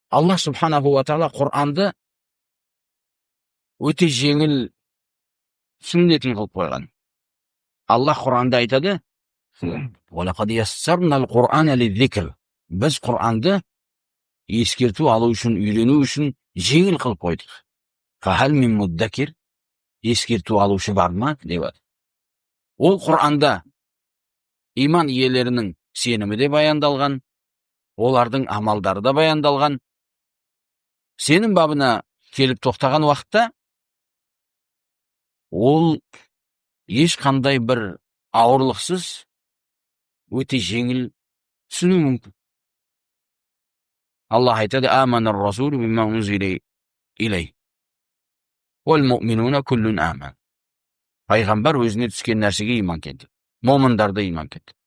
Аллах субханаху ва таала Құранды өте жеңіл түсінетін қылып қойған. Аллах Құранда айтады: "Валақад яссарнал Құр'ана лиззикр". Біз Құранды ескерту алу үшін, үйрену үшін жеңіл қылып қойдық. Фахал мин муддакир, ескерту алушы бар ма деп. Ол Құранда иман иелерінің сенімі де баяндалған, олардың амалдары да баяндалған. Сенім бабына келіп тоқтаған уақытта ол ешқандай бір ауырлықсыз өте жеңіл түсіну мүмкін. Аллах айтады: "Аманар расулу бимма унзила илей. Уал муъминуна куллун аман". Пайғамбар өзіне түскен нәрсеге иман келтірді. Момындар да иман келтірді.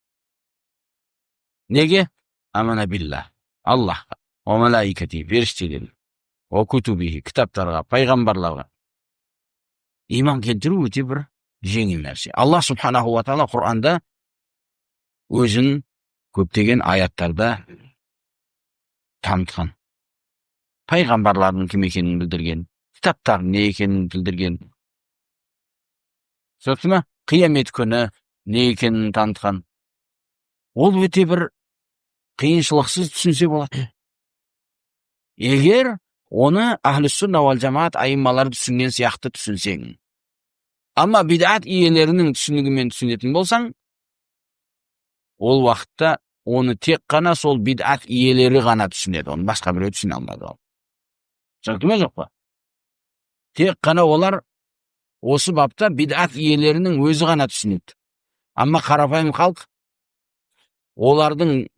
Неге? Амана билла. Аллахқа, ва малаикати, періштелерге, ва кутубихи, кітаптарға, пайғамбарларға иман келтіру өте бір жеңіл нәрсе. Аллах субханаху ва таала Құранда өзін көптеген аяттарда танытқан. Пайғамбарлардың кім екенін білдірген, кітаптардың не екенін білдірген. Сөзсіз ме? Қиямет күні не екенін танытқан. Ол өте бір қиыншылықсыз түсінсе болады. Егер оны ахлі сүнна уал жамаат айыммалары түсінген сияқты түсінсең. Amma bid'at иелерінің түсінігімен түсінетін болсаң, ол уақытта оны тек қана сол bid'at иелері ғана түсінеді. Оны басқа біреу түсіне алмайды. Түсінікті ме жоқ па? Тек қана олар осы бапта bid'at иелерінің өзі ғана түсінеді. Amma қарапайым халық олардың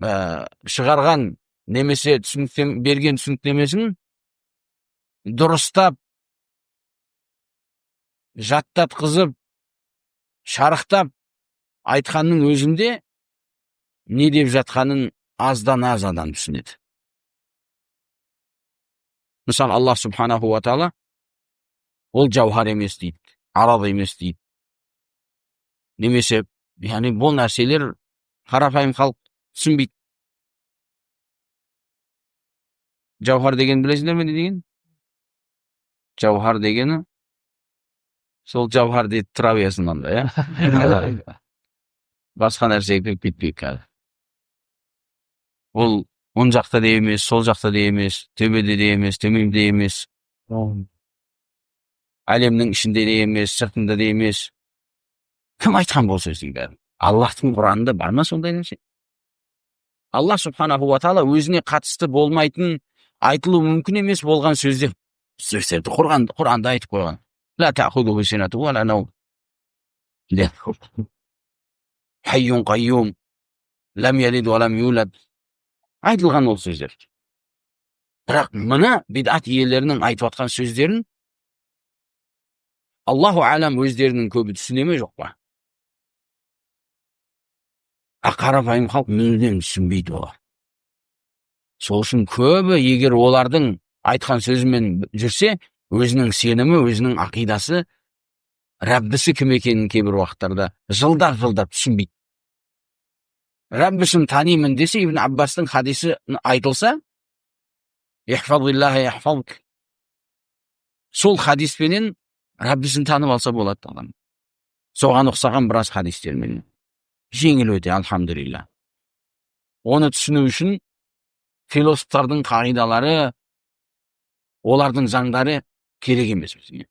шығарған немесе берген түсініктемесін дұрыстап, жаттатқызып, шарықтап айтқанның өзінде не деп жатқанын аздан аз адам түсінеді. Мысалы, Аллах субханаху ва таала ол жауһар емес дейді, араб емес дейді. Немесе, яғни бұл нәрселер қарапайым халық түсінбейді. Жауһар деген білесіңдер ме не деген? Жауһар дегені сол жауһар дейді тұра берсін онда, иә? Басқа нәрсеге кіріп кетпейік қазір. Ол оң жақта да емес, сол жақта да емес, төбеде де емес, төменде де емес. Әлемнің ішінде де емес, сыртында да емес. Кім айтқан бұл сөздің бәрін? Аллахтың Құранында бар ма сондай нәрсе? Аллах субханаху ва таала өзіне қатысты болмайтын, айтылу мүмкін емес болған сөздерді Құранда айтып қойған. Ла таъхудуху синату ва ла наум. Хайюн қайюм. Лам ялид ва лам юлад. Айтылған ол сөздер. Бірақ мына бид'ат иелерінің айтып атқан сөздерін Аллаху алам өздерінің көбі түсіне ме жоқ па? Қарапайым халық мүлдем түсінбейді олар. Сол үшін көбі егер олардың айтқан сөзімен жүрсе, өзінің сенімі, өзінің ақидасы, Раббісі кім екенін кейбір уақыттарда жылдар түсінбейді. Раббісін танимын десе, Ибн Аббастың хадисі айтылса, ихфазиллаха яхфазк. Сол хадиспенен Раббісін танып алса болады адам. Соған ұқсаған біраз хадистермен. Жеңіл өте, алхамдулилла. Оны түсіну үшін философтардың қағидалары, олардың заңдары керек емес бізге.